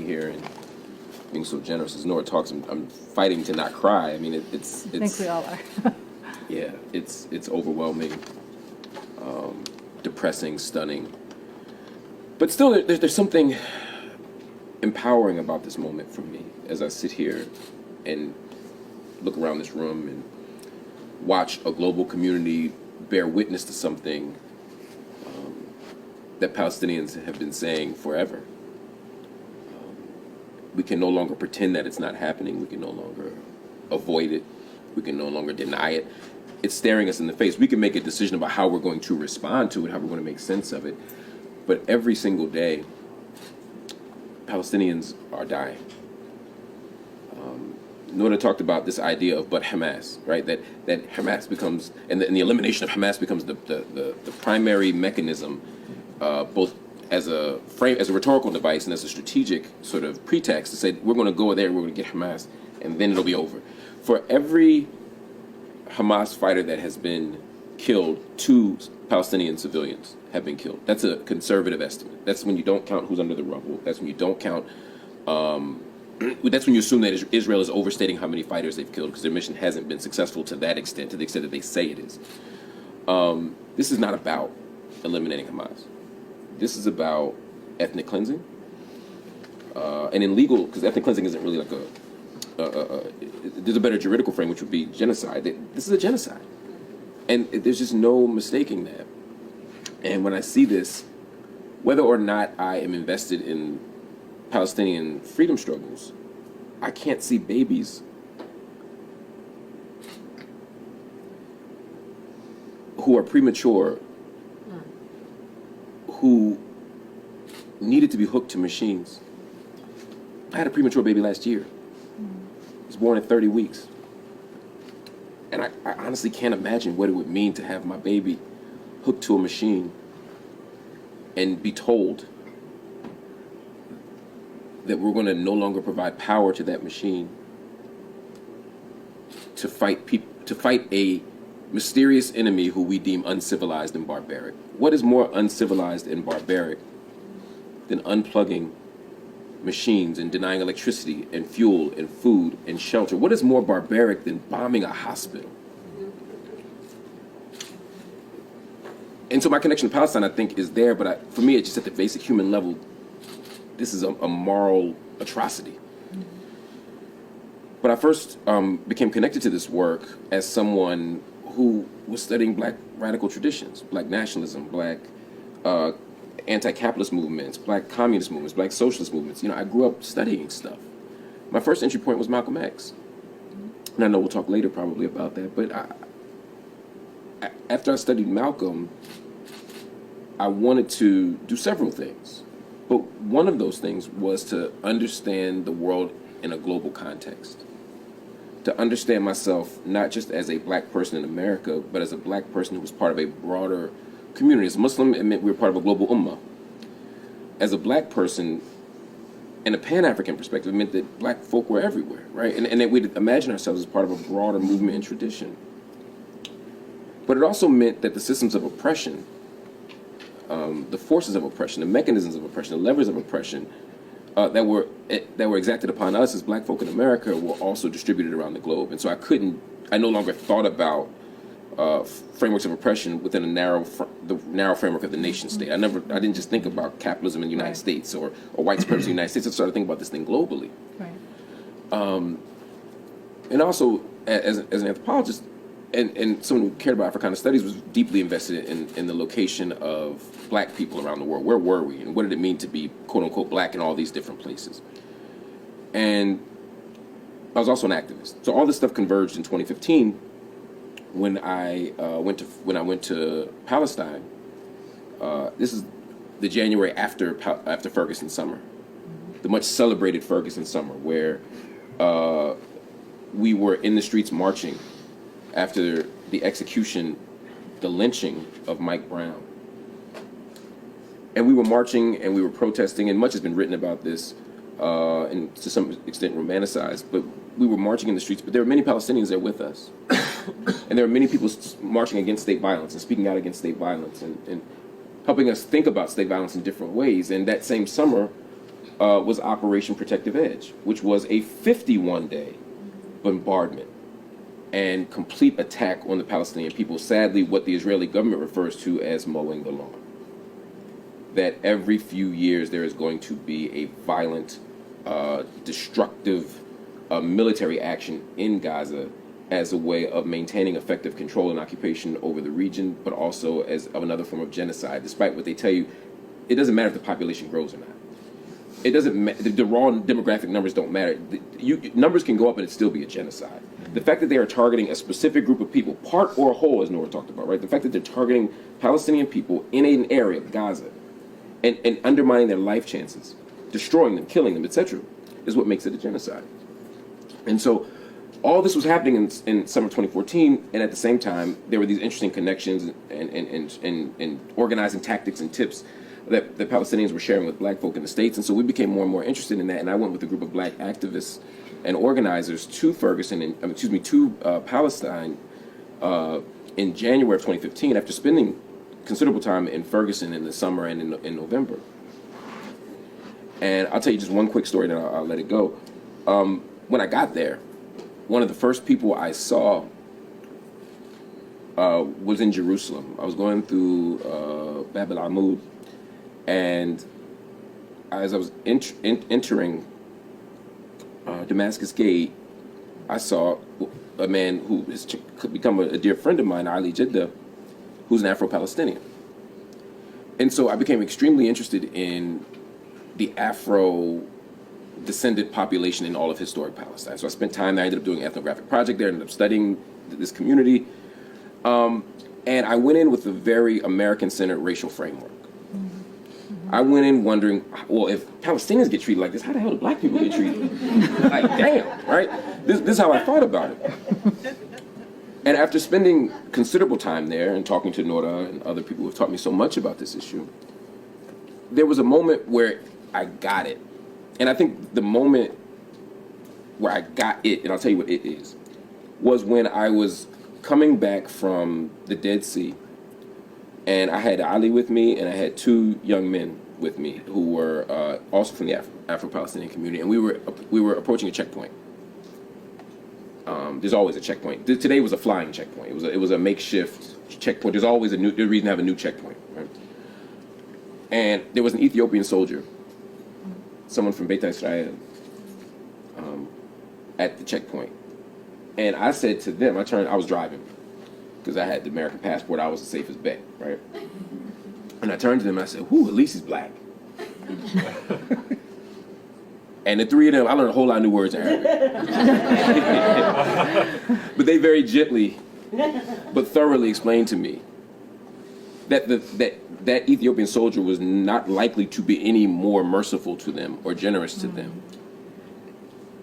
here and being so generous. As Nora talks, I'm fighting to not cry. I mean, it's I think we all are. yeah, it's overwhelming, depressing, stunning. But still, there's something empowering about this moment for me as I sit here and look around this room and watch a global community bear witness to something that Palestinians have been saying forever. We can no longer pretend that it's not happening. We can no longer avoid it. We can no longer deny it. It's staring us in the face. We can make a decision about how we're going to respond to it, how we're going to make sense of it. But every single day, Palestinians are dying. Nora talked about this idea of but Hamas, right? That Hamas becomes, and the elimination of Hamas becomes the primary mechanism, both as a rhetorical device and as a strategic sort of pretext to say we're going to go there, we're going to get Hamas, and then it'll be over. For every Hamas fighter that has been killed, 2 Palestinian civilians have been killed. That's a conservative estimate. That's when you don't count who's under the rubble. That's when you don't count. That's when you assume that Israel is overstating how many fighters they've killed because their mission hasn't been successful to that extent, to the extent that they say it is. This is not about eliminating Hamas. This is about ethnic cleansing. And in legal, because ethnic cleansing isn't really like there's a better juridical frame, which would be genocide. This is a genocide. And there's just no mistaking that. And when I see this, whether or not I am invested in Palestinian freedom struggles, I can't see babies who are premature, who needed to be hooked to machines. I had a premature baby last year. He was born at 30 weeks. And I honestly can't imagine what it would mean to have my baby hooked to a machine and be told that we're going to no longer provide power to that machine to fight a mysterious enemy who we deem uncivilized and barbaric. What is more uncivilized and barbaric than unplugging machines and denying electricity and fuel and food and shelter? What is more barbaric than bombing a hospital? And so my connection to Palestine, I think, is there, but for me, it's just at the basic human level, this is a moral atrocity. But I first became connected to this work as someone who was studying Black radical traditions, Black nationalism, Black anti-capitalist movements, Black communist movements, Black socialist movements. I grew up studying stuff. My first entry point was Malcolm X. And I know we'll talk later probably about that, but after I studied Malcolm, I wanted to do several things. But one of those things was to understand the world in a global context. To understand myself not just as a Black person in America, but as a Black person who was part of a broader community. As a Muslim, it meant we were part of a global ummah. As a Black person, in a Pan-African perspective, it meant that Black folk were everywhere, right? And that we'd imagine ourselves as part of a broader movement and tradition. But it also meant that the systems of oppression, the forces of oppression, the mechanisms of oppression, the levers of oppression that were exacted upon us as Black folk in America were also distributed around the globe. And so I no longer thought about frameworks of oppression within the narrow framework of the nation state. I didn't just think about capitalism in the United States or white supremacy in the United States. I started thinking about this thing globally. Right. And also, as an anthropologist, and someone who cared about Africana studies, was deeply invested in the location of Black people around the world. Where were we, and what did it mean to be quote unquote Black in all these different places? And I was also an activist. So all this stuff converged in 2015 when I went to Palestine. This is the January after Ferguson summer, the much celebrated Ferguson summer, where we were in the streets marching after the execution, the lynching of Mike Brown. And we were marching and we were protesting, and much has been written about this, and to some extent romanticized, but we were marching in the streets, but there were many Palestinians there with us. And there were many people marching against state violence and speaking out against state violence and helping us think about state violence in different ways. And that same summer, was Operation Protective Edge, which was a 51-day bombardment and complete attack on the Palestinian people. Sadly, what the Israeli government refers to as mowing the lawn. That every few years there is going to be a violent, destructive military action in Gaza as a way of maintaining effective control and occupation over the region, but also as of another form of genocide. Despite what they tell you, it doesn't matter if the population grows or not. It doesn't the raw demographic numbers don't matter. Numbers can go up and it still be a genocide. The fact that they are targeting a specific group of people, part or whole, as Nora talked about, right? The fact that they're targeting Palestinian people in an area, Gaza, and undermining their life chances, destroying them, killing them, etc., is what makes it a genocide. And so all this was happening in summer 2014, and at the same time, there were these interesting connections and organizing tactics and tips that the Palestinians were sharing with black folk in the States. And so we became more and more interested in that, and I went with a group of black activists and organizers to Palestine in January of 2015 after spending considerable time in Ferguson in the summer and in November. And I'll tell you just one quick story, then I'll let it go. When I got there, one of the first people I saw was in Jerusalem. I was going through Bab al-Amud, and as I was entering Damascus Gate, I saw a man who has become a dear friend of mine, Ali Jidda, who's an Afro-Palestinian. And so I became extremely interested in the Afro-descended population in all of historic Palestine. So I spent time there. I ended up doing an ethnographic project there, ended up studying this community. And I went in with a very American-centered racial framework. I went in wondering, well, if Palestinians get treated like this, how the hell do black people get treated? Like, damn, right? This is how I thought about it. And after spending considerable time there and talking to Nora and other people who have taught me so much about this issue, there was a moment where I got it. And I think the moment where I got it, and I'll tell you what it is, was when I was coming back from the Dead Sea, and I had Ali with me, and I had two young men with me who were also from the Afro-Palestinian community, and we were approaching a checkpoint. There's always a checkpoint. Today was a flying checkpoint. It was a makeshift checkpoint. There's always a reason to have a new checkpoint, right? And there was an Ethiopian soldier, someone from Beit Israel, at the checkpoint. And I said to them, I was driving, because I had the American passport, I was the safest bet, right? And I turned to them and I said, whew, at least he's black. And the three of them, I learned a whole lot of new words in Arabic. But they very gently, but thoroughly explained to me that that Ethiopian soldier was not likely to be any more merciful to them or generous to them.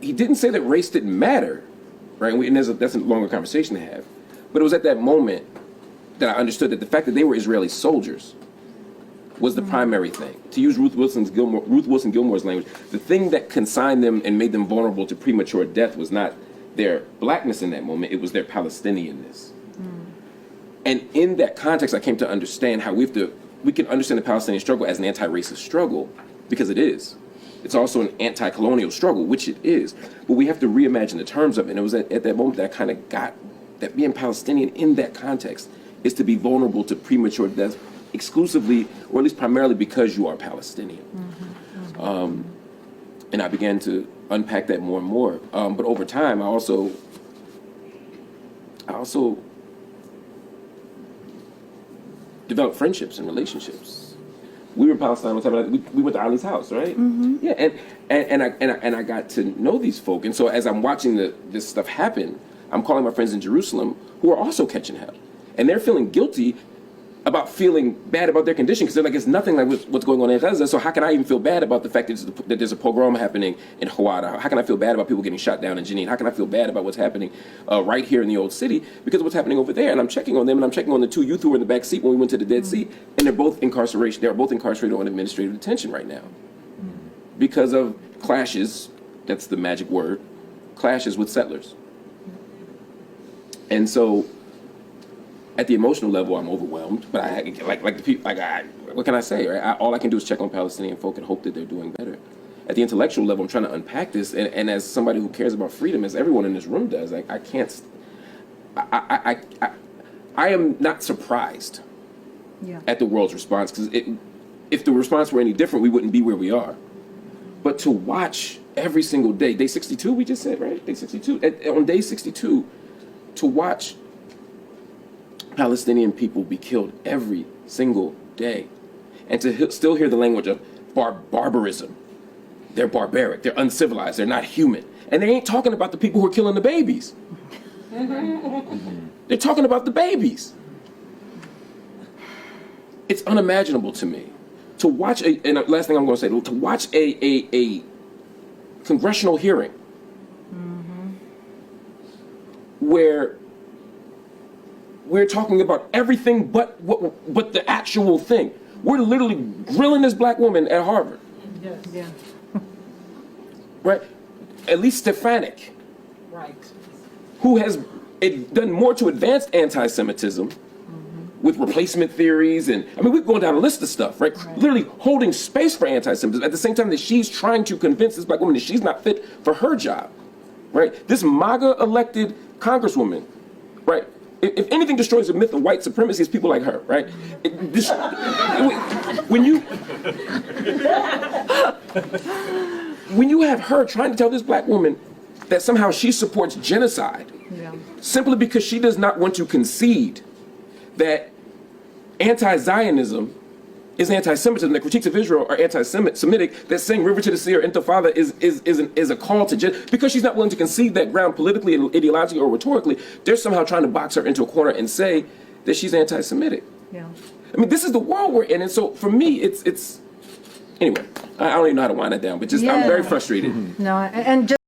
He didn't say that race didn't matter, right? And that's a longer conversation to have. But it was at that moment that I understood that the fact that they were Israeli soldiers was the primary thing. To use Ruth Wilson Gilmore's language, the thing that consigned them and made them vulnerable to premature death was not their blackness in that moment, it was their Palestinianness. And in that context, I came to understand how we can understand the Palestinian struggle as an anti-racist struggle, because it is. It's also an anti-colonial struggle, which it is. But we have to reimagine the terms of it. And it was at that moment that I kind of got that being Palestinian in that context is to be vulnerable to premature death exclusively, or at least primarily, because you are Palestinian. And I began to unpack that more and more. But over time, I also developed friendships and relationships. We were in Palestine one time. We went to Ali's house, right? Yeah, and I got to know these folk. And so as I'm watching this stuff happen, I'm calling my friends in Jerusalem who are also catching hell, and they're feeling guilty about feeling bad about their condition, because they're like, it's nothing like what's going on in Gaza, so how can I even feel bad about the fact that there's a pogrom happening in Hawara? How can I feel bad about people getting shot down in Jenin? How can I feel bad about what's happening right here in the old city because of what's happening over there? And I'm checking on them, and I'm checking on the two youth who were in the back seat when we went to the Dead Sea, and they're both incarcerated on administrative detention right now because of clashes, that's the magic word, clashes with settlers. And so at the emotional level, I'm overwhelmed, but what can I say, right? All I can do is check on Palestinian folk and hope that they're doing better. at the intellectual level, I'm trying to unpack this, and as somebody who cares about freedom, as everyone in this room does, I can't. I am not surprised at the world's response, because if the response were any different, we wouldn't be where we are. But to watch every single day, day 62, we just said, right? Day 62. On day 62, to watch Palestinian people be killed every single day, and to still hear the language of barbarism. They're barbaric, they're uncivilized, they're not human. And they ain't talking about the people who are killing the babies. They're talking about the babies. It's unimaginable to me to watch and the last thing I'm going to say, to watch a congressional hearing where we're talking about everything but the actual thing. We're literally grilling this black woman at Harvard. Yes. Yeah. Right? At least Stefanik. Right. Who has done more to advance anti-Semitism with replacement theories, and I mean, we're going down a list of stuff, right? Literally holding space for anti-Semitism at the same time that she's trying to convince this black woman that she's not fit for her job, right? This MAGA elected congresswoman, right? If anything destroys the myth of white supremacy, it's people like her, right? When you have her trying to tell this black woman that somehow she supports genocide, simply because she does not want to concede that anti-Zionism is anti-Semitism, that critiques of Israel are anti-Semitic, that saying river to the sea or intifada is a call to because she's not willing to concede that ground politically, ideologically, or rhetorically, they're somehow trying to box her into a corner and say that she's anti-Semitic. Yeah. I mean, this is the world we're in, and so for me, it's anyway, I don't even know how to wind it down, but just I'm very frustrated. No, and just